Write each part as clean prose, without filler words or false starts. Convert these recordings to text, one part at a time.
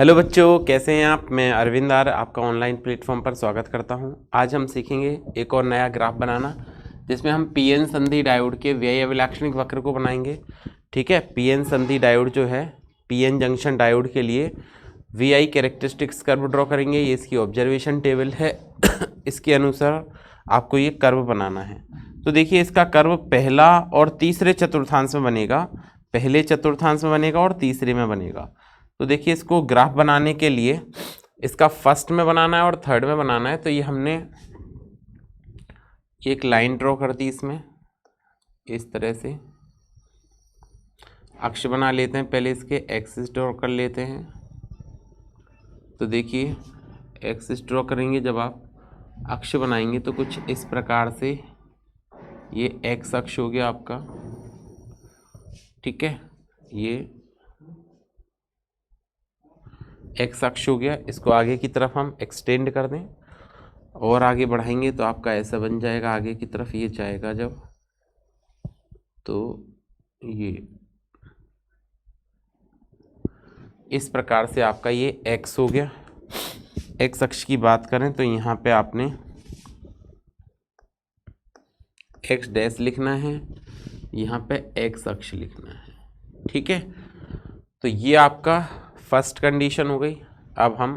Hello बच्चों, कैसे हैं आप। मैं अरविंद आर आपका ऑनलाइन प्लेटफॉर्म पर स्वागत करता हूं। आज हम सीखेंगे एक और नया ग्राफ बनाना, जिसमें हम पीएन संधि डायोड के व्यय अभिलाक्षणिक वक्र को बनाएंगे। ठीक है, पीएन संधि डायोड जो है, पीएन जंक्शन डायोड के लिए वीआई कैरेक्टरिस्टिक्स कर्व ड्रॉ करेंगे। ये इसकी ऑब्जर्वेशन टेबल है। इसके अनुसार आपको ये कर्व बनाना है। तो देखिए, इसका कर्व पहला और तीसरे चतुर्थांश में बनेगा, पहले चतुर्थांश में बनेगा और तीसरे में बनेगा। तो देखिए, इसको ग्राफ बनाने के लिए इसका फर्स्ट में बनाना है और थर्ड में बनाना है। तो ये हमने एक लाइन ड्रॉ कर दी, इसमें इस तरह से अक्ष बना लेते हैं। पहले इसके एक्सिस ड्रॉ कर लेते हैं। तो देखिए, एक्सिस ड्रॉ करेंगे, जब आप अक्ष बनाएंगे तो कुछ इस प्रकार से ये एक्स अक्ष हो गया आपका। ठीक है, ये एक्स अक्ष हो गया। इसको आगे की तरफ हम एक्सटेंड कर दें और आगे बढ़ाएंगे तो आपका ऐसा बन जाएगा। आगे की तरफ ये जाएगा जब, तो ये इस प्रकार से आपका ये एक्स हो गया। एक्स अक्ष की बात करें तो यहाँ पे आपने एक्स डैश लिखना है, यहाँ पे एक्स अक्ष लिखना है। ठीक है, तो ये आपका फर्स्ट कंडीशन हो गई। अब हम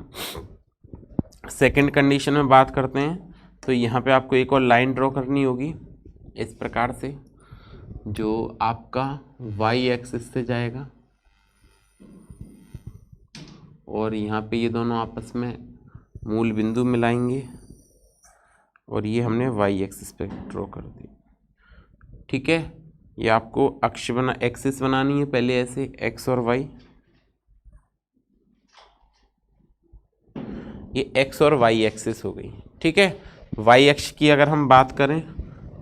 सेकंड कंडीशन में बात करते हैं। तो यहाँ पे आपको एक और लाइन ड्रॉ करनी होगी इस प्रकार से, जो आपका वाई एक्सिस से जाएगा और यहाँ पे ये दोनों आपस में मूल बिंदु मिलाएंगे और ये हमने वाई एक्सिस पे ड्रॉ कर दी। ठीक है, ये आपको अक्ष एक्सिस बनानी है पहले, ऐसे एक्स और वाई। ये एक्स और वाई एक्सिस हो गई। ठीक है, वाई अक्ष की अगर हम बात करें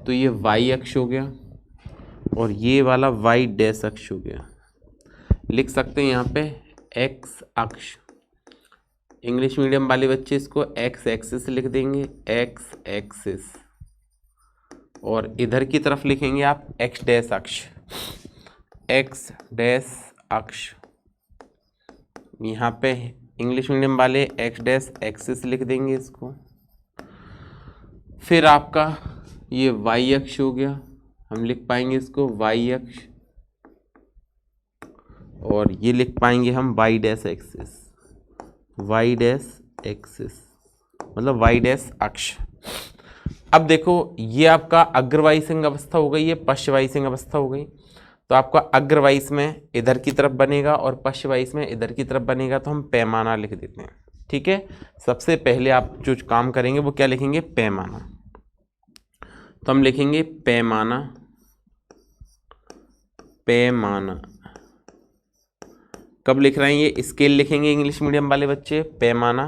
तो ये वाई अक्ष हो गया और ये वाला वाई डैश अक्ष हो गया। लिख सकते हैं यहाँ पे एक्स अक्ष। इंग्लिश मीडियम वाले बच्चे इसको एक्स एक्सिस लिख देंगे, एक्स एक्सिस। और इधर की तरफ लिखेंगे आप एक्स डैश अक्ष, एक्स डैश अक्ष। यहाँ पे इंग्लिश मीडियम वाले एक्स डैश एक्सिस लिख देंगे इसको। फिर आपका ये वाई अक्ष हो गया, हम लिख पाएंगे इसको वाई अक्ष, और ये लिख पाएंगे हम Y dash axis, Y dash axis मतलब वाई डैश अक्ष। अब देखो, ये आपका अग्रवाई सिंह अवस्था हो गई, ये पश्चवाई सिंह अवस्था हो गई। तो आपका अग्रवाइस में इधर की तरफ बनेगा और पश्चवाइस में इधर की तरफ बनेगा। तो हम पैमाना लिख देते हैं। ठीक है, सबसे पहले आप जो काम करेंगे वो क्या लिखेंगे, पैमाना। तो हम लिखेंगे पैमाना, पैमाना। कब लिख रहे हैं, ये स्केल लिखेंगे इंग्लिश मीडियम वाले बच्चे। पैमाना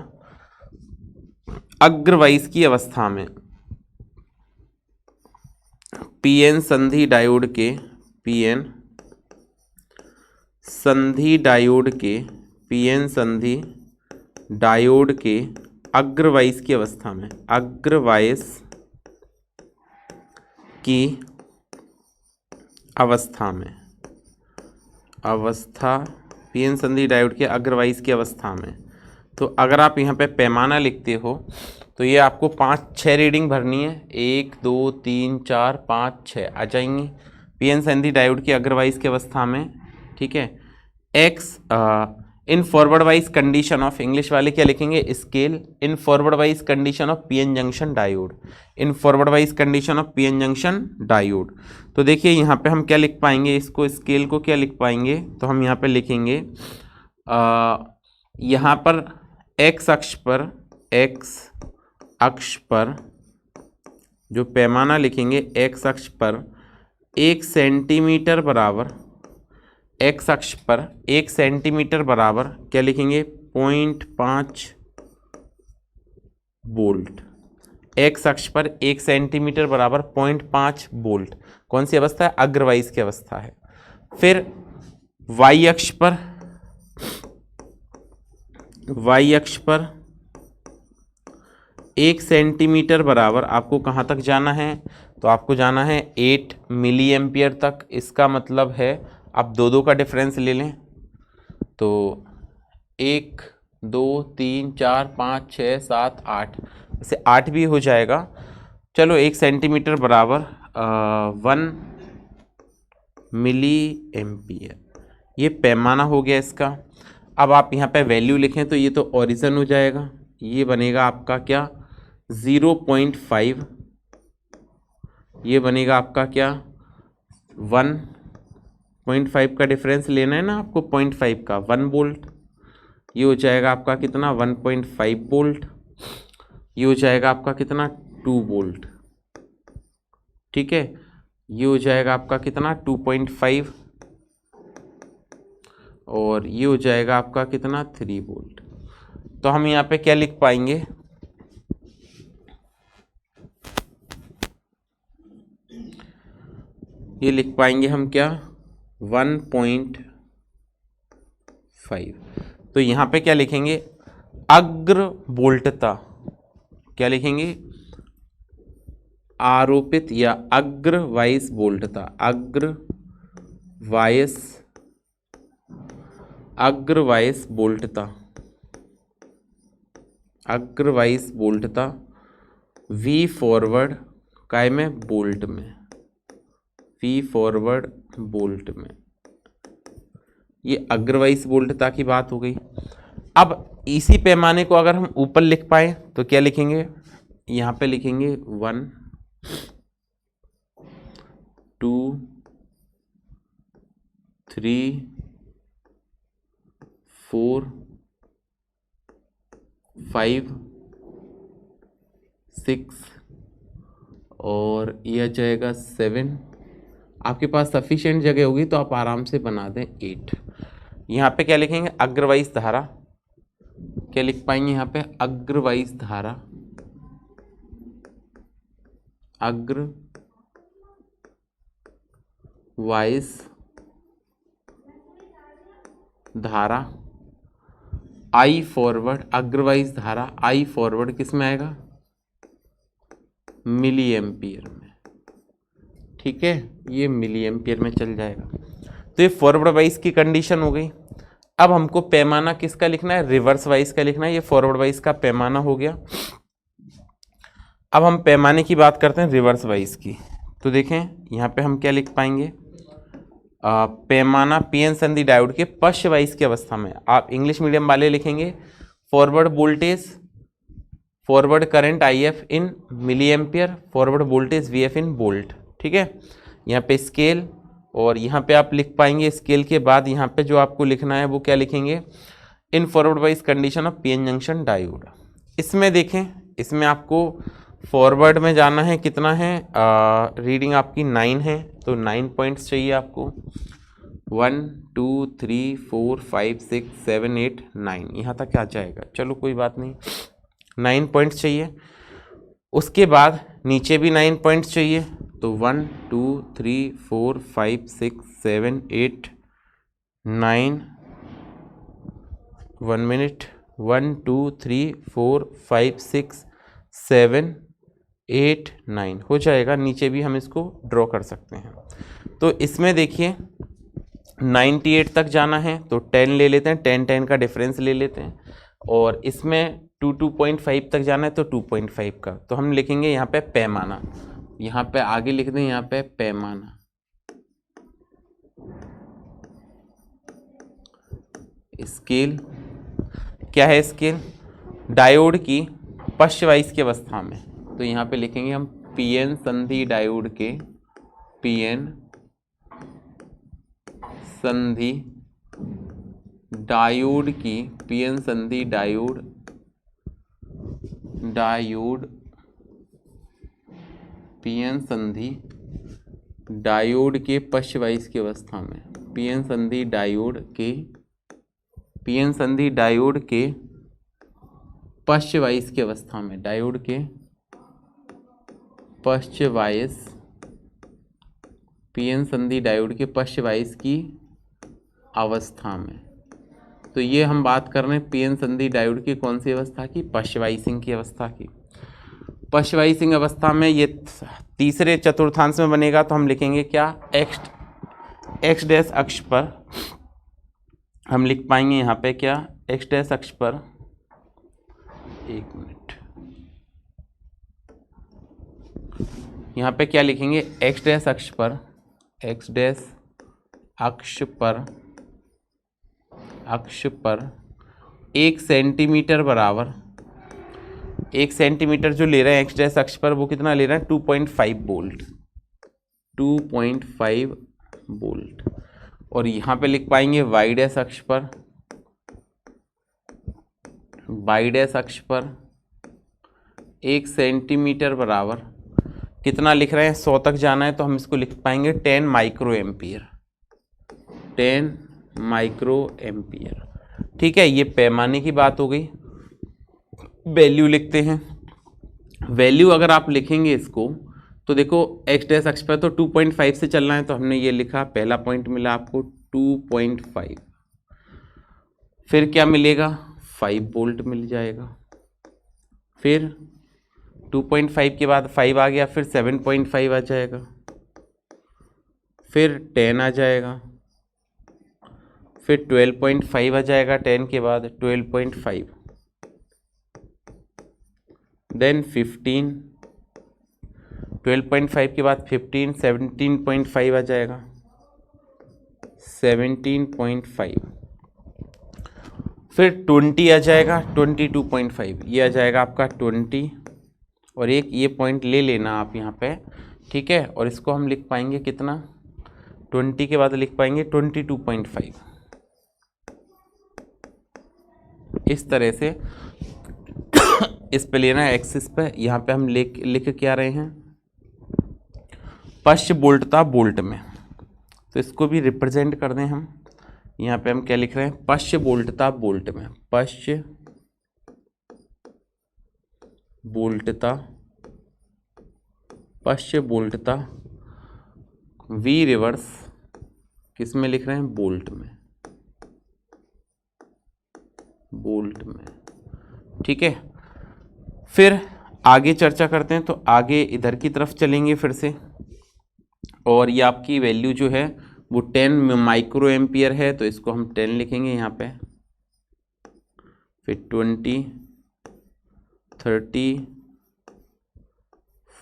अग्रवाइस की अवस्था में पीएन संधि डायोड के, पीएन संधि डायोड के, पीएन संधि डायोड के अग्रवाइस की अवस्था में, अग्रवाइस की अवस्था में, अवस्था पीएन संधि डायोड के अग्रवाइस की अवस्था में। तो अगर आप यहाँ पे पैमाना लिखते हो तो ये आपको 5-6 रीडिंग भरनी है। 1 2 3 4 5 6 आ जाएंगी पीएन संधि डायोड की अग्रवाइस की अवस्था में। ठीक है, x in forward wise condition of, English वाले क्या लिखेंगे, scale in forward wise condition of PN junction diode, in forward wise condition of PN junction diode. तो देखिए, यहाँ पे हम क्या लिख पाएंगे, इसको स्केल को क्या लिख पाएंगे, तो हम यहाँ पे लिखेंगे यहाँ पर एक्स अक्ष पर, एक्स अक्ष पर जो पैमाना लिखेंगे, एक्स अक्ष पर 1 सेंटीमीटर बराबर, एक्स अक्ष पर 1 सेंटीमीटर बराबर क्या लिखेंगे, 0.5 वोल्ट। एक्स अक्ष पर 1 सेंटीमीटर बराबर 0.5 वोल्ट। कौन सी अवस्था है, अग्रवाइस की अवस्था है। फिर वाई अक्ष पर, वाई अक्ष पर 1 सेंटीमीटर बराबर आपको कहाँ तक जाना है, तो आपको जाना है 8 मिली एम्पियर तक। इसका मतलब है आप दो का डिफरेंस ले लें तो 1 2 3 4 5 6 7 8, इसे 8 भी हो जाएगा। चलो 1 सेंटीमीटर बराबर 1 मिली एम्पियर, ये पैमाना हो गया इसका। अब आप यहाँ पे वैल्यू लिखें तो ये तो ओरिजिन हो जाएगा, ये बनेगा आपका क्या 0.5, ये बनेगा आपका क्या 1.5 का डिफरेंस लेना है ना आपको, 0.5 का 1 वोल्ट, ये हो जाएगा आपका कितना 1.5 वोल्ट, ये हो जाएगा आपका कितना 2 वोल्ट, ठीक है। ये हो जाएगा आपका कितना 2.5 और ये हो जाएगा आपका कितना 3 वोल्ट। तो हम यहाँ पे क्या लिख पाएंगे, ये लिख पाएंगे हम क्या 1.5। तो यहाँ पे क्या लिखेंगे अग्र वोल्टता, क्या लिखेंगे आरोपित या अग्र वाइस वोल्टता, अग्र वाइस वोल्टता, अग्र वाइस वोल्टता V फॉरवर्ड काय में वोल्ट में, V फॉरवर्ड वोल्ट में, ये अग्रवाइस वोल्टता की बात हो गई। अब इसी पैमाने को अगर हम ऊपर लिख पाए तो क्या लिखेंगे, यहाँ पे लिखेंगे 1 2 3 4 5 6 और यह जाएगा 7। आपके पास सफिशिएंट जगह होगी तो आप आराम से बना दें 8। यहाँ पे क्या लिखेंगे अग्रवाइस धारा, क्या लिख पाएंगे यहाँ पे अग्रवाइस धारा, अग्रवाइस धारा I फॉरवर्ड, अग्रवाइस धारा I फॉरवर्ड किस में आएगा मिली एम्पियर में, ठीक है, ये मिली एम्पियर में चल जाएगा। तो ये फॉरवर्ड वाइज की कंडीशन हो गई। अब हमको पैमाना किसका लिखना है, रिवर्स वाइज का लिखना है, ये फॉरवर्ड वाइज का पैमाना हो गया। अब हम पैमाने की बात करते हैं रिवर्स वाइज की। तो देखें यहाँ पे हम क्या लिख पाएंगे, पैमाना पीएन संधि डायोड के पश्च वाइज की अवस्था में, आप इंग्लिश मीडियम वाले लिखेंगे forward voltage, forward current IF in milli ampere, forward voltage VF in volt, ठीक है। यहाँ पे स्केल, और यहाँ पे आप लिख पाएंगे स्केल के बाद यहाँ पे जो आपको लिखना है वो क्या लिखेंगे in forward wise condition of PN junction diode. इसमें देखें, इसमें आपको फॉरवर्ड में जाना है, कितना है रीडिंग आपकी 9 है, तो 9 पॉइंट्स चाहिए आपको, 1 2 3 4 5 6 7 8 9, यहाँ तक आ जाएगा। चलो कोई बात नहीं, 9 पॉइंट्स चाहिए। उसके बाद नीचे भी 9 पॉइंट्स चाहिए, तो 1 2 3 4 5 6 7 8 9, 1 मिनट, 1 2 3 4 5 6 7 8 9 हो जाएगा। नीचे भी हम इसको ड्रॉ कर सकते हैं। तो इसमें देखिए 98 तक जाना है तो 10 ले लेते हैं, 10 10 का डिफरेंस ले लेते हैं, और इसमें 2.5 तक जाना है तो 2.5 का, तो हम लिखेंगे यहाँ पे पैमाना, यहाँ पे आगे लिख दें यहाँ पे पैमाना, स्केल क्या है, स्केल डायोड की पश्च वाइज की अवस्था में, तो यहाँ पे लिखेंगे हम पीएन संधि डायोड के, पीएन संधि डायोड की, पीएन संधि डायोड पीएन संधि डायोड के पश्च वाइज की अवस्था में, पीएन संधि डायोड के, पीएन संधि डायोड के पश्च वाइज की अवस्था में, डायोड के पश्च वाइज, पीएन संधि डायोड के पश्च वाइज की अवस्था में। तो ये हम बात कर रहे हैं पीएन संधि डायोड की कौन सी अवस्था की, पश्च वाइसिंग की अवस्था की। पश्च वाइसिंग अवस्था में ये तीसरे चतुर्थांश में बनेगा, तो हम लिखेंगे क्या एक्स डैश अक्ष पर हम लिख पाएंगे यहाँ पे क्या, एक्स डैश अक्ष पर एक मिनट, यहाँ पे क्या लिखेंगे, एक्स डैश अक्ष पर, एक्स डैश अक्ष पर 1 सेंटीमीटर बराबर, 1 सेंटीमीटर जो ले रहे हैं एक्स डैश अक्ष पर वो कितना ले रहे हैं, 2.5 वोल्ट, 2.5 वोल्ट। और यहाँ पे लिख पाएंगे वाई डैश अक्ष पर, वाई डैश अक्ष पर 1 सेंटीमीटर बराबर कितना लिख रहे हैं, 100 तक जाना है तो हम इसको लिख पाएंगे 10 माइक्रो एम्पियर, 10 माइक्रो एम्पियर। ठीक है, ये पैमाने की बात हो गई। वैल्यू लिखते हैं। वैल्यू अगर आप लिखेंगे इसको तो देखो एक्स डैश अक्ष पर तो 2.5 से चलना है, तो हमने ये लिखा, पहला पॉइंट मिला आपको 2.5, फिर क्या मिलेगा, 5 वोल्ट मिल जाएगा, फिर 2.5 के बाद 5 आ गया, फिर 7.5 आ जाएगा, फिर 10 आ जाएगा, फिर 12.5 आ जाएगा, 10 के बाद 12.5, देन 15, 12.5 के बाद 15, 17.5 आ जाएगा, 17.5, फिर 20 आ जाएगा, 22.5, ये आ जाएगा आपका 20, और एक ये पॉइंट ले लेना आप यहाँ पे, ठीक है। और इसको हम लिख पाएंगे कितना, 20 के बाद लिख पाएंगे 22.5। इस तरह से इस पे लेना है एक्सिस पे। यहाँ पे हम लिख क्या रहे हैं, पश्च बोल्टता बोल्ट में, तो इसको भी रिप्रेजेंट कर दें हम। यहाँ पे हम क्या लिख रहे हैं, पश्च बोल्टता बोल्ट में, पश्च बोल्टता वी रिवर्स किस में लिख रहे हैं, बोल्ट में, ठीक है। फिर आगे चर्चा करते हैं, तो आगे इधर की तरफ चलेंगे फिर से, और ये आपकी वैल्यू जो है वो 10 माइक्रो एम्पियर है, तो इसको हम 10 लिखेंगे यहाँ पे, फिर 20, 30,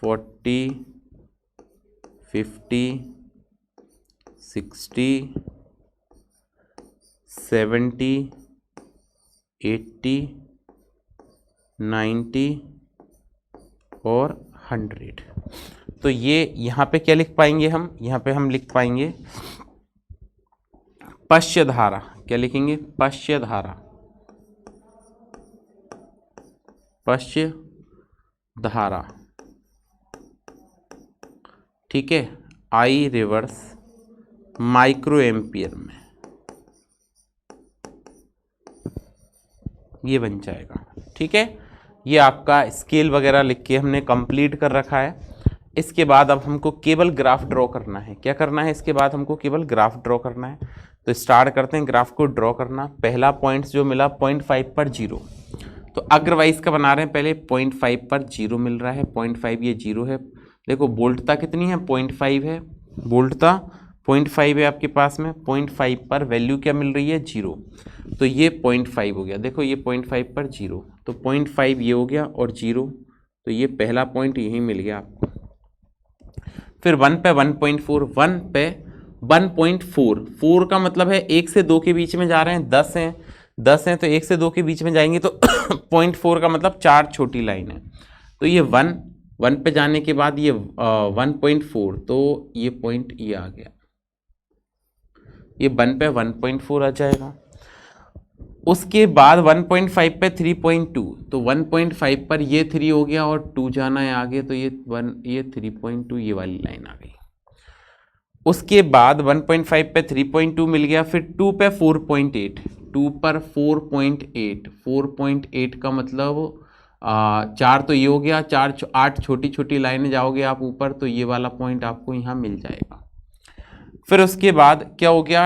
40, 50, 60, 70, 80, 90 और 100। तो ये यहाँ पे क्या लिख पाएंगे हम, यहाँ पे हम लिख पाएंगे पश्च धारा, क्या लिखेंगे, पश्च धारा, पश्च धारा, ठीक है, आई रिवर्स माइक्रो एम्पियर में, ये बन जाएगा, ठीक है। ये आपका स्केल वगैरह लिख के हमने कंप्लीट कर रखा है। इसके बाद अब हमको केवल ग्राफ ड्रॉ करना है। क्या करना है, इसके बाद हमको केवल ग्राफ ड्रॉ करना है। तो स्टार्ट करते हैं ग्राफ को ड्रॉ करना। पहला पॉइंट जो मिला 0.5 पर 0, तो अग्रवाइज का बना रहे हैं। पहले 0.5 पर 0 मिल रहा है, 0.5 ये 0 है। देखो बोल्टता कितनी है, 0.5 है, बोल्टता 0.5 है आपके पास में। 0.5 पर वैल्यू क्या मिल रही है, 0, तो ये 0.5 हो गया। देखो ये 0.5 पर 0, तो 0.5 ये हो गया और 0, तो ये पहला पॉइंट यही मिल गया आपको। फिर 1 पे 1.4, 1 पे 1.4, 4 का मतलब है 1 से 2 के बीच में जा रहे हैं, 10 हैं, 10 हैं तो 1 से 2 के बीच में जाएंगे, तो 0.4 का मतलब 4 छोटी लाइन है। तो ये 1 पे जाने के बाद ये 1.4, तो ये पॉइंट ये आ गया, ये 1 पे 1.4 आ जाएगा। उसके बाद 1.5 पे 3.2, तो 1.5 पर ये 3 हो गया और 2 जाना है आगे, तो ये 3.2 ये वाली लाइन आ गई। उसके बाद 1.5 पे 3.2 मिल गया, फिर 2 पे 4.8, 2 पर 4.8, 4.8 का मतलब 4 तो ये हो गया, 8 छोटी छोटी लाइनें जाओगे आप ऊपर, तो ये वाला पॉइंट आपको यहाँ मिल जाएगा। फिर उसके बाद क्या हो गया,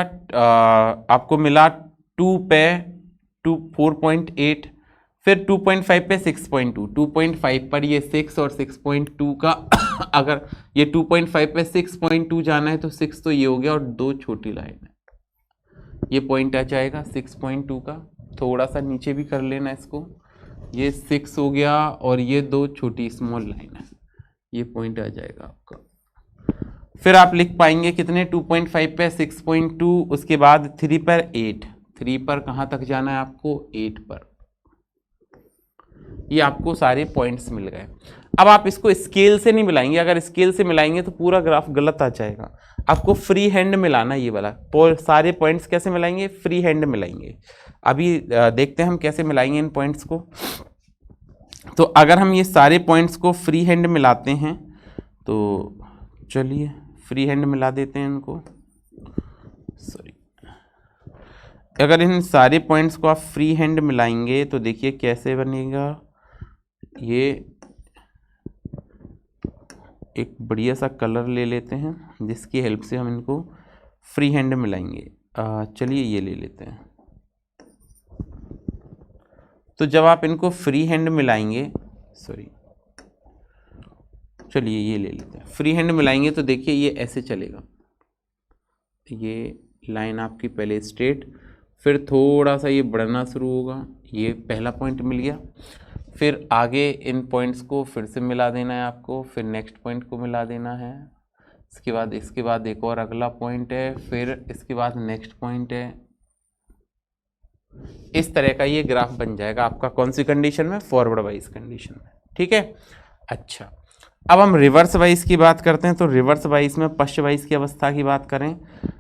आपको मिला 2 पे 4.8, फिर 2.5 पे 6.2, 2.5 पर ये 6 और 6.2 का अगर ये 2.5 पे 6.2 जाना है तो 6 तो ये हो गया और 2 छोटी लाइन है, ये पॉइंट आ जाएगा 6.2 का। थोड़ा सा नीचे भी कर लेना इसको, ये 6 हो गया और ये 2 छोटी स्मॉल लाइन है, ये पॉइंट आ जाएगा आपका। फिर आप लिख पाएंगे कितने, 2.5 पे 6.2, उसके बाद 3 पर 8, 3 पर कहाँ तक जाना है आपको, 8 पर। ये आपको सारे पॉइंट्स मिल गए। अब आप इसको स्केल से नहीं मिलाएंगे, अगर स्केल से मिलाएंगे तो पूरा ग्राफ गलत आ जाएगा। आपको फ्री हैंड मिलाना, ये वाला सारे पॉइंट्स कैसे मिलाएंगे, फ्री हैंड मिलाएंगे। अभी देखते हैं हम कैसे मिलाएंगे इन पॉइंट्स को। तो अगर हम ये सारे पॉइंट्स को फ्री हैंड मिलाते हैं तो चलिए फ्री हैंड मिला देते हैं इनको। सॉरी, अगर इन सारे पॉइंट्स को आप फ्री हैंड मिलाएंगे तो देखिए कैसे बनेगा। ये एक बढ़िया सा कलर ले लेते हैं जिसकी हेल्प से हम इनको फ्री हैंड मिलाएंगे। चलिए ये ले लेते हैं। तो जब आप इनको फ्री हैंड मिलाएंगे, सॉरी चलिए ये ले लेते हैं, फ्री हैंड मिलाएंगे तो देखिए ये ऐसे चलेगा। ये लाइन आपकी पहले स्ट्रेट, फिर थोड़ा सा ये बढ़ना शुरू होगा, ये पहला पॉइंट मिल गया। फिर आगे इन पॉइंट्स को फिर से मिला देना है आपको, फिर नेक्स्ट पॉइंट को मिला देना है, इसके बाद एक और अगला पॉइंट है, फिर इसके बाद नेक्स्ट पॉइंट है। इस तरह का ये ग्राफ बन जाएगा आपका, कौन सी कंडीशन में, फॉरवर्ड वाइज कंडीशन में। ठीक है, अच्छा अब हम रिवर्स वाइज की बात करते हैं। तो रिवर्स वाइज में पश्च वाइज की अवस्था की बात करें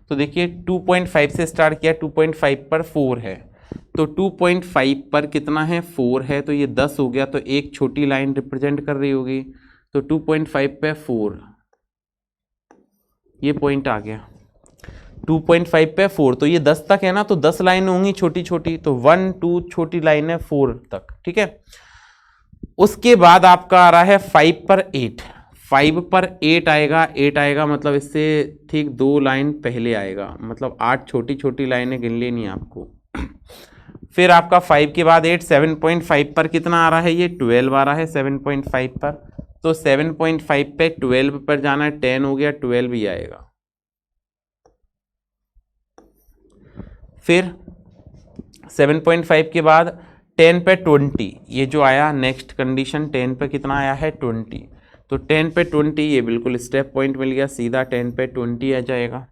तो देखिए 2.5 से स्टार्ट किया, 2.5 पर 4 है, तो 2.5 पर कितना है, 4 है, तो ये 10 हो गया, तो एक छोटी लाइन रिप्रेजेंट कर रही होगी। तो 2.5 पे 4, ये पॉइंट आ गया। 2.5 पे 4, तो ये 10 तक है ना, तो 10 लाइन होंगी छोटी छोटी, तो 1 2 छोटी लाइन है 4 तक। ठीक है, उसके बाद आपका आ रहा है 5 पर 8, 5 पर 8 आएगा, 8 आएगा मतलब इससे ठीक 2 लाइन पहले आएगा, मतलब 8 छोटी छोटी लाइनें गिन लेनी है आपको। फिर आपका 5 के बाद 8, 7.5 पर कितना आ रहा है, ये 12 आ रहा है 7.5 पर, तो 7.5 पे 12 पर जाना है, 10 हो गया, 12 ही आएगा। फिर 7.5 के बाद 10 पे 20, ये जो आया नेक्स्ट कंडीशन, 10 पे कितना आया है, 20, तो 10 पे 20, ये बिल्कुल स्टेप पॉइंट मिल गया, सीधा 10 पे 20 आ जाएगा।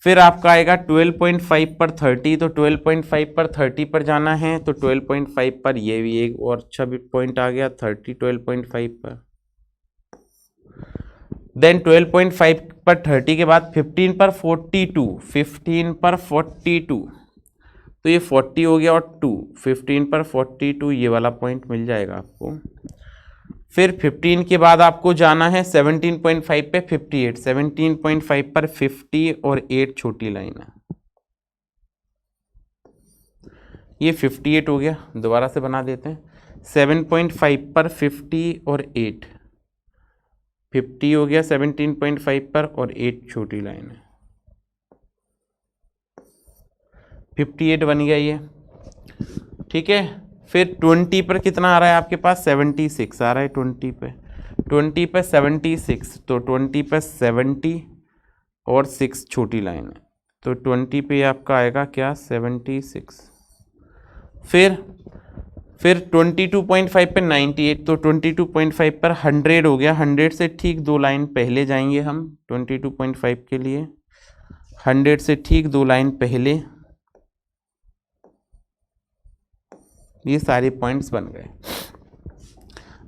फिर आपका आएगा 12.5 पर 30, तो 12.5 पर 30 पर जाना है, तो 12.5 पर ये भी एक और अच्छा भी पॉइंट आ गया, 30 12.5 पर। देन 12.5 पर 30 के बाद 15 पर 42, 15 पर 42, तो ये 40 हो गया और 2, 15 पर 42, ये वाला पॉइंट मिल जाएगा आपको। फिर 15 के बाद आपको जाना है 17.5 पे 58, 17.5 पर 50 और 8 छोटी लाइन है, ये 58 हो गया। दोबारा से बना देते हैं, 7.5 पर 50 और 8, 50 हो गया 17.5 पर और 8 छोटी लाइन है, 58 बन गया ये। ठीक है, फिर 20 पर कितना आ रहा है आपके पास, 76 आ रहा है 20 पे, 20 पे 76, तो 20 पे 70 और 6 छोटी लाइन है, तो 20 पे आपका आएगा क्या, 76। फिर 22.5 पे 98, तो 22.5 पर 100 हो गया, 100 से ठीक 2 लाइन पहले जाएंगे हम 22.5 के लिए, 100 से ठीक 2 लाइन पहले, ये सारे पॉइंट्स बन गए।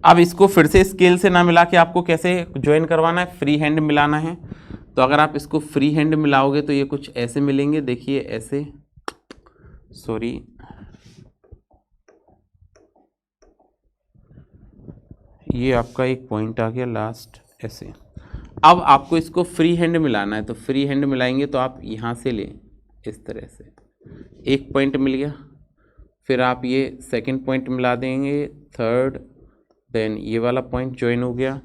अब इसको फिर से स्केल से ना मिला के आपको कैसे ज्वाइन करवाना है, फ्री हैंड मिलाना है। तो अगर आप इसको फ्री हैंड मिलाओगे तो ये कुछ ऐसे मिलेंगे, देखिए ऐसे, सॉरी ये आपका एक पॉइंट आ गया लास्ट, ऐसे। अब आपको इसको फ्री हैंड मिलाना है, तो फ्री हैंड मिलाएंगे तो आप यहाँ से लें, इस तरह से एक पॉइंट मिल गया, फिर आप ये सेकंड पॉइंट मिला देंगे, थर्ड, देन ये वाला पॉइंट ज्वाइन हो गया,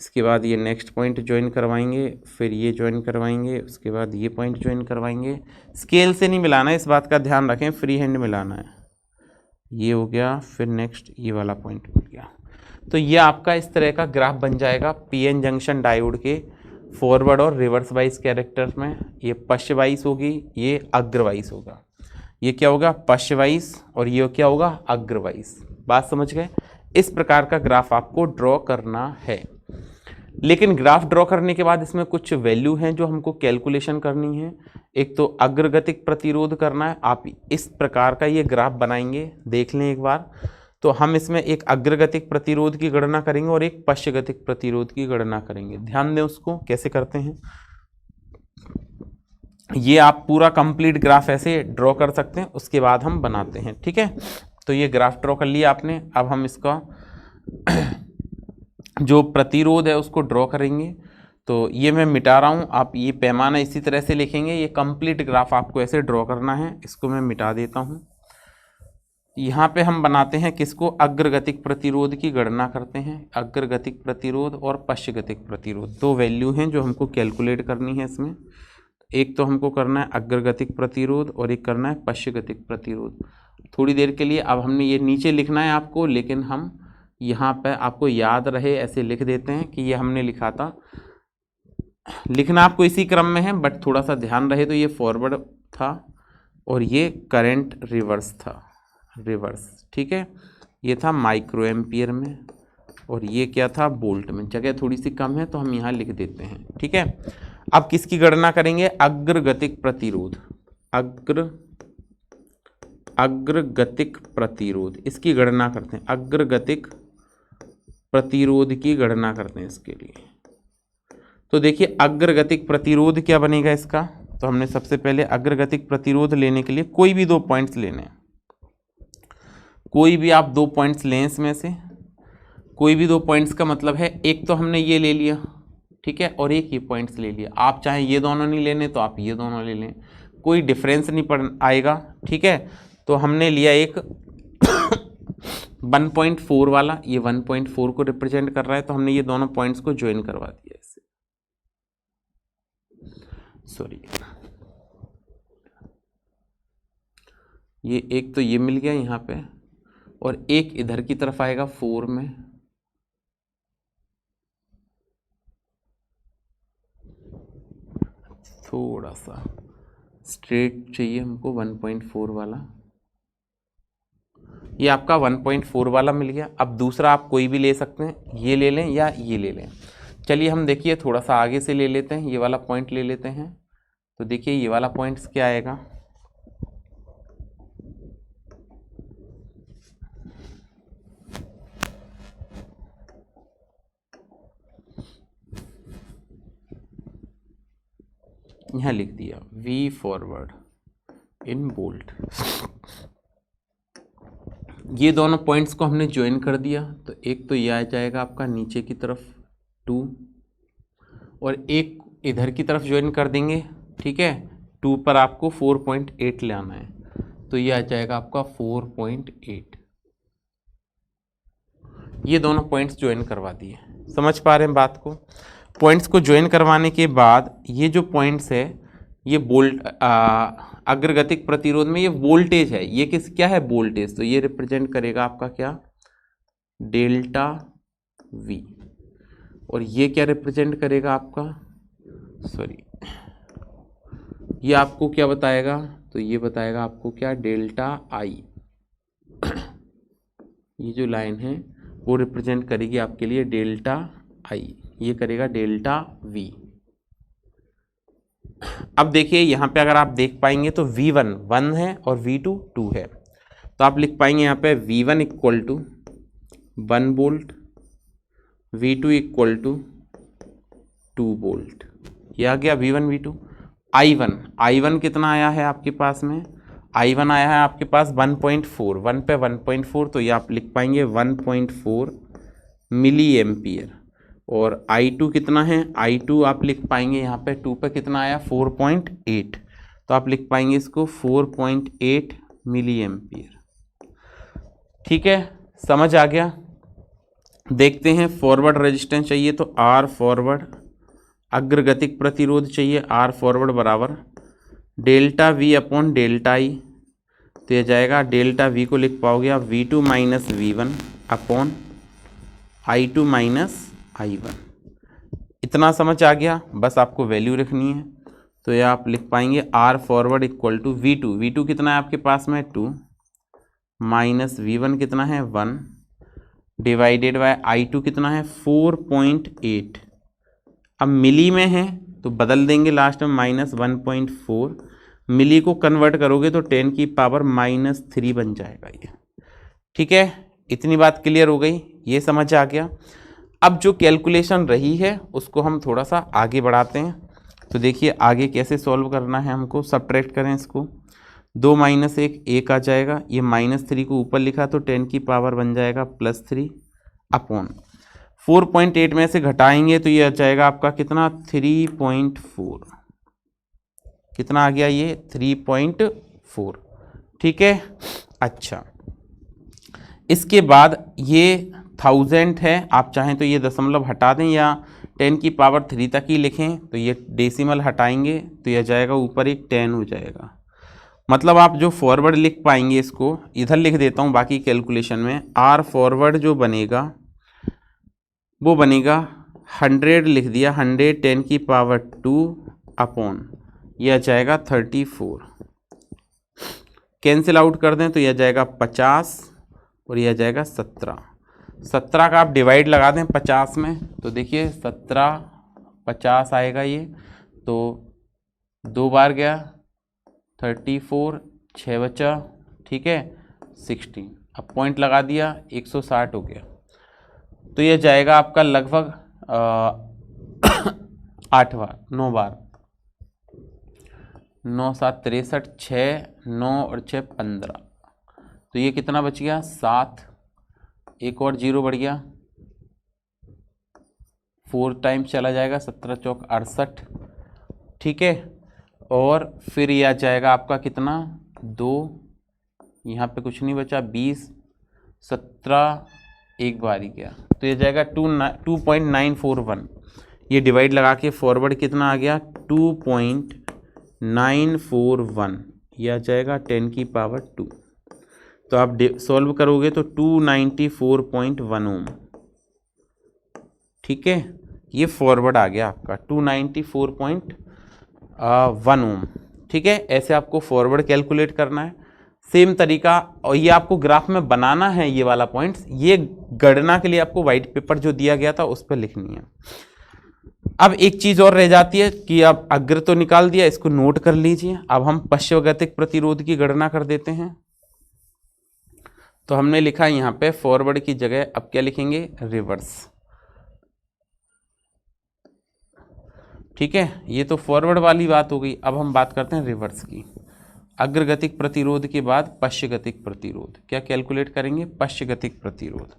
इसके बाद ये नेक्स्ट पॉइंट ज्वाइन करवाएंगे, फिर ये ज्वाइन करवाएंगे, उसके बाद ये पॉइंट ज्वाइन करवाएंगे। स्केल से नहीं मिलाना है, इस बात का ध्यान रखें, फ्री हैंड मिलाना है। ये हो गया, फिर नेक्स्ट ये वाला पॉइंट मिल गया। तो ये आपका इस तरह का ग्राफ बन जाएगा पीएन जंक्शन डायोड के फॉरवर्ड और रिवर्स वाइज कैरेक्टर में। ये पश्च वाइज होगी, ये अग्र वाइज होगा। ये क्या होगा, पश्च वाइज, और ये क्या होगा, अग्र वाइज। बात समझ गए? इस प्रकार का ग्राफ आपको ड्रॉ करना है। लेकिन ग्राफ ड्रॉ करने के बाद इसमें कुछ वैल्यू हैं जो हमको कैलकुलेशन करनी है। एक तो अग्रगतिक प्रतिरोध करना है। आप इस प्रकार का ये ग्राफ बनाएंगे, देख लें एक बार। तो हम इसमें एक अग्रगतिक प्रतिरोध की गणना करेंगे और एक पश्चगतिक प्रतिरोध की गणना करेंगे। ध्यान दें उसको कैसे करते हैं। ये आप पूरा कंप्लीट ग्राफ ऐसे ड्रॉ कर सकते हैं, उसके बाद हम बनाते हैं। ठीक है, तो ये ग्राफ ड्रॉ कर लिया आपने। अब हम इसका जो प्रतिरोध है उसको ड्रॉ करेंगे। तो ये मैं मिटा रहा हूँ, आप ये पैमाना इसी तरह से लिखेंगे। ये कंप्लीट ग्राफ आपको ऐसे ड्रॉ करना है। इसको मैं मिटा देता हूँ। यहाँ पे हम बनाते हैं किसको, अग्रगतिक प्रतिरोध की गणना करते हैं। अग्रगतिक प्रतिरोध और पश्चगतिक प्रतिरोध दो वैल्यू हैं जो हमको कैलकुलेट करनी है इसमें। एक तो हमको करना है अग्रगतिक प्रतिरोध और एक करना है पश्चगतिक प्रतिरोध। थोड़ी देर के लिए अब हमने ये नीचे लिखना है आपको, लेकिन हम यहाँ पे आपको याद रहे ऐसे लिख देते हैं कि ये हमने लिखा था। लिखना आपको इसी क्रम में है, बट थोड़ा सा ध्यान रहे। तो ये फॉरवर्ड था और ये करंट रिवर्स था, रिवर्स। ठीक है, ये था माइक्रो एम्पियर में और ये क्या था, वोल्ट में। जगह थोड़ी सी कम है तो हम यहाँ लिख देते हैं। ठीक है, अब किसकी गणना करेंगे, अग्रगतिक प्रतिरोध। अग्रगतिक प्रतिरोध, इसकी गणना करते हैं। अग्रगतिक प्रतिरोध की गणना करते हैं इसके लिए। तो देखिए अग्रगतिक प्रतिरोध क्या बनेगा इसका। तो हमने सबसे पहले अग्रगतिक प्रतिरोध लेने के लिए कोई भी दो पॉइंट्स लेने हैं। कोई भी आप दो पॉइंट्स लें इसमें से। कोई भी दो पॉइंट्स का मतलब है, एक तो हमने ये ले लिया, ठीक है, और एक ये पॉइंट्स ले लिया। आप चाहे ये दोनों नहीं लेने तो आप ये दोनों ले लें, कोई डिफरेंस नहीं पड़ आएगा। ठीक है, तो हमने लिया एक 1.4 वाला, ये 1.4 को रिप्रेजेंट कर रहा है। तो हमने ये दोनों पॉइंट्स को ज्वाइन करवा दिया इससे। सॉरी, ये एक तो ये मिल गया यहाँ पे और एक इधर की तरफ आएगा 4 में। थोड़ा सा स्ट्रेट चाहिए हमको 1.4 वाला। ये आपका 1.4 वाला मिल गया। अब दूसरा आप कोई भी ले सकते हैं, ये ले लें या ये ले लें। चलिए हम देखिए थोड़ा सा आगे से ले लेते हैं, ये वाला पॉइंट ले लेते हैं। तो देखिए ये वाला पॉइंट्स क्या आएगा, यहाँ लिख दिया V फॉरवर्ड इन बोल्ट। ये दोनों पॉइंट्स को हमने ज्वाइन कर दिया। तो एक तो ये आ जाएगा आपका नीचे की तरफ 2 और एक इधर की तरफ ज्वाइन कर देंगे। ठीक है, 2 पर आपको 4.8 ले आना है। तो ये आ जाएगा आपका 4.8। ये दोनों पॉइंट्स ज्वाइन करवा दिए। समझ पा रहे हैं बात को। पॉइंट्स को ज्वाइन करवाने के बाद ये जो पॉइंट्स है, ये अग्रगतिक प्रतिरोध में ये वोल्टेज है। ये क्या है, वोल्टेज। तो ये रिप्रेजेंट करेगा आपका क्या, डेल्टा V। और ये क्या रिप्रेजेंट करेगा आपका, सॉरी, ये आपको क्या बताएगा, तो ये बताएगा आपको क्या, डेल्टा I। ये जो लाइन है वो रिप्रेजेंट करेगी आपके लिए डेल्टा I, ये करेगा डेल्टा V। अब देखिए यहाँ पे अगर आप देख पाएंगे तो V1 1 है और V2 2 है। तो आप लिख पाएंगे यहाँ पे V1 equal to 1 volt, V2 equal to 2 volt. ये आ गया V1 V2। I1 कितना आया है आपके पास में, I1 आया है आपके पास 1.4, 1 पे 1.4। तो ये आप लिख पाएंगे 1.4 मिली एम्पियर। और I2 कितना है, I2 आप लिख पाएंगे यहाँ पे 2 पे कितना आया 4.8। तो आप लिख पाएंगे इसको 4.8 मिली एम्पियर। ठीक है, समझ आ गया। देखते हैं फॉरवर्ड रेजिस्टेंस चाहिए तो R फॉरवर्ड, अग्रगतिक प्रतिरोध चाहिए R फॉरवर्ड बराबर delta V upon delta I। तो यह जाएगा डेल्टा V को लिख पाओगे आप V2 minus V1 upon I2 minus I1। इतना समझ आ गया, बस आपको वैल्यू रखनी है। तो ये आप लिख पाएंगे R forward equal to V2 कितना है आपके पास में 2 माइनस V1 कितना है 1 डिवाइडेड बाय I2 कितना है 4.8। अब मिली में है तो बदल देंगे लास्ट में -1.4, मिली को कन्वर्ट करोगे तो 10 की पावर -3 बन जाएगा ये। ठीक है, इतनी बात क्लियर हो गई, ये समझ आ गया। अब जो कैलकुलेशन रही है उसको हम थोड़ा सा आगे बढ़ाते हैं। तो देखिए आगे कैसे सॉल्व करना है हमको। सब्ट्रैक्ट करें इसको, 2 - 1 1 आ जाएगा, ये -3 को ऊपर लिखा तो 10 की पावर बन जाएगा +3 अपॉन 4.8 में से घटाएंगे तो ये आ जाएगा आपका कितना 3.4। कितना आ गया ये 3.4। ठीक है, अच्छा इसके बाद ये 1000 है, आप चाहें तो ये दशमलव हटा दें या 10 की पावर 3 तक ही लिखें। तो ये डेसिमल हटाएंगे तो यह जाएगा ऊपर एक 10 हो जाएगा। मतलब आप जो फॉरवर्ड लिख पाएंगे इसको इधर लिख देता हूँ बाकी कैलकुलेशन में। आर फॉरवर्ड जो बनेगा वो बनेगा 100 लिख दिया, 100 10 की पावर 2 अपॉन यह जाएगा 34। कैंसिल आउट कर दें तो यह जाएगा 50 और यह जाएगा 17। 17 का आप डिवाइड लगा दें 50 में तो देखिए 17 50 आएगा ये, तो 2 बार गया 34, 6 बचा, ठीक है 16। अब पॉइंट लगा दिया 160 हो गया। तो ये जाएगा आपका लगभग 8 बार 9 बार, 9 7 63, 6 9 और 6 15। तो ये कितना बच गया 7, एक और 0 बढ़ गया, 4 टाइम्स चला जाएगा, 17 चौक 68। ठीक है, और फिर यह आ जाएगा आपका कितना 2, यहाँ पे कुछ नहीं बचा 20, 17 एक बार ही गया तो ये जाएगा 2.941। ये डिवाइड लगा के फॉरवर्ड कितना आ गया 2.941, यह आ जाएगा 10 की पावर 2। तो आप सॉल्व करोगे तो 294.1 ओम। ठीक है, ये फॉरवर्ड आ गया आपका 294.1 ओम। ठीक है, ऐसे आपको फॉरवर्ड कैलकुलेट करना है सेम तरीका। और ये आपको ग्राफ में बनाना है ये वाला पॉइंट्स, ये गणना के लिए आपको वाइट पेपर जो दिया गया था उस पर लिखनी है। अब एक चीज और रह जाती है कि अब अग्र तो निकाल दिया, इसको नोट कर लीजिए। अब हम पश्चगतिक प्रतिरोध की गणना कर देते हैं। तो हमने लिखा यहाँ पे फॉरवर्ड की जगह अब क्या लिखेंगे रिवर्स। ठीक है, ये तो फॉरवर्ड वाली बात हो गई। अब हम बात करते हैं रिवर्स की। अग्रगतिक प्रतिरोध के बाद पश्चगतिक प्रतिरोध क्या कैलकुलेट करेंगे पश्चगतिक प्रतिरोध।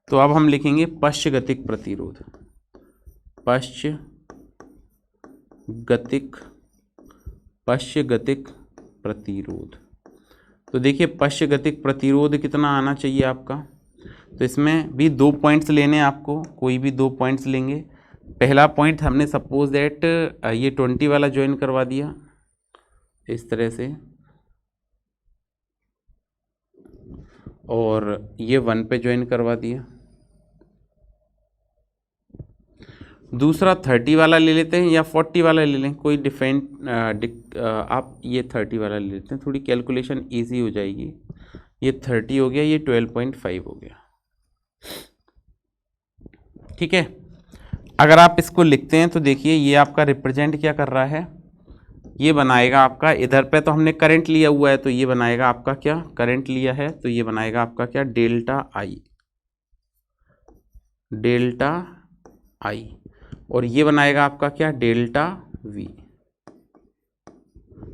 तो अब हम लिखेंगे पश्चगतिक प्रतिरोध, पश्चगतिक प्रतिरोध। तो देखिए पश्चगतिक प्रतिरोध कितना आना चाहिए आपका। तो इसमें भी 2 पॉइंट्स लेने हैं आपको, कोई भी 2 पॉइंट्स लेंगे। पहला पॉइंट हमने सपोज दैट ये 20 वाला ज्वाइन करवा दिया इस तरह से, और ये 1 पे ज्वाइन करवा दिया। दूसरा 30 वाला ले लेते हैं या 40 वाला ले लें, कोई आप ये 30 वाला ले लेते हैं, थोड़ी कैलकुलेशन इजी हो जाएगी। ये 30 हो गया, ये 12.5 हो गया। ठीक है, अगर आप इसको लिखते हैं तो देखिए ये आपका रिप्रेजेंट क्या कर रहा है, ये बनाएगा आपका, इधर पे तो हमने करंट लिया हुआ है तो ये बनाएगा आपका क्या, करंट लिया है तो ये बनाएगा आपका क्या डेल्टा आई, और ये बनाएगा आपका क्या डेल्टा वी।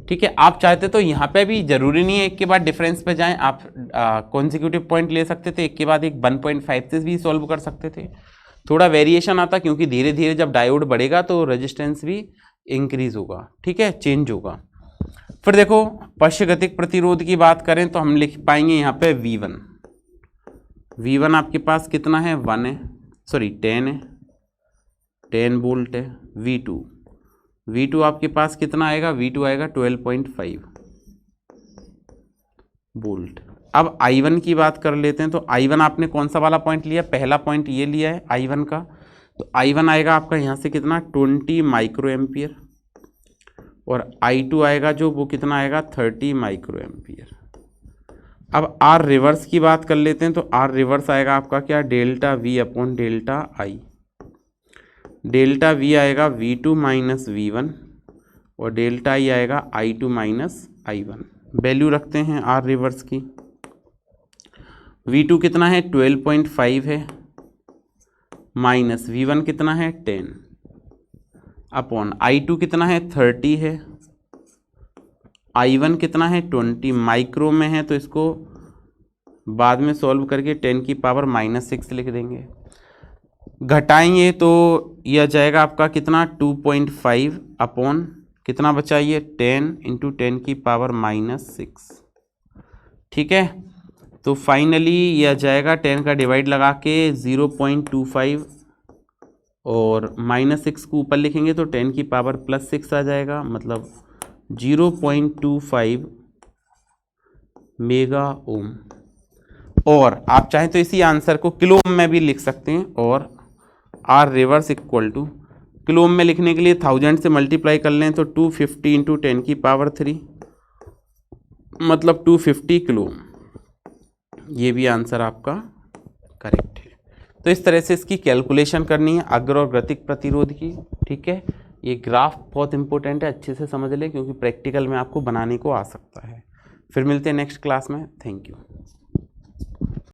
ठीक है, आप चाहते तो यहाँ पे भी जरूरी नहीं है एक के बाद डिफरेंस पे जाएं, आप कॉन्जिक्यूटिव पॉइंट ले सकते थे, एक के बाद एक 1.5 से भी सॉल्व कर सकते थे। थोड़ा वेरिएशन आता क्योंकि धीरे धीरे जब डायोड बढ़ेगा तो रेजिस्टेंस भी इंक्रीज होगा। ठीक है, चेंज होगा। फिर देखो पश्चगतिक प्रतिरोध की बात करें तो हम लिख पाएंगे यहाँ पे V1 आपके पास कितना है 1 है, सॉरी 10 है, 10 वोल्ट है। V2 आपके पास कितना आएगा, V2 आएगा 12.5 वोल्ट। अब I1 की बात कर लेते हैं। तो I1 आपने कौन सा वाला पॉइंट लिया, पहला पॉइंट ये लिया है I1 का। तो I1 आएगा आपका यहाँ से कितना 20 माइक्रो एम्पियर, और I2 आएगा जो वो कितना आएगा 30 माइक्रो एम्पियर। अब आर रिवर्स की बात कर लेते हैं, तो आर रिवर्स आएगा आपका क्या, delta we upon delta I. Delta we आएगा V2 माइनस V1 और डेल्टा आई आएगा I2 माइनस I1। वैल्यू रखते हैं आर रिवर्स की। V2 कितना है 12.5 है, माइनस V1 कितना है 10 अपॉन I2 कितना है 30 है, I1 कितना है 20। माइक्रो में है तो इसको बाद में सॉल्व करके 10 की पावर -6 लिख देंगे। घटाएंगे तो यह जाएगा आपका कितना 2.5 अपॉन कितना बचा ये 10 इंटू 10 की पावर -6। ठीक है, तो फाइनली यह जाएगा 10 का डिवाइड लगा के 0.25 और -6 को ऊपर लिखेंगे तो 10 की पावर +6 आ जाएगा, मतलब 0.25 मेगा ओम। और आप चाहें तो इसी आंसर को किलो ओम में भी लिख सकते हैं, और R reverse equal to kilo ohm में लिखने के लिए 1000 से मल्टीप्लाई कर लें तो 250 इंटू 10 की पावर 3 मतलब 250 किलो ओम। ये भी आंसर आपका करेक्ट है। तो इस तरह से इसकी कैलकुलेशन करनी है अग्र और गतिक प्रतिरोध की। ठीक है, ये ग्राफ बहुत इंपॉर्टेंट है, अच्छे से समझ लें क्योंकि प्रैक्टिकल में आपको बनाने को आ सकता है। फिर मिलते हैं नेक्स्ट क्लास में। Thank you.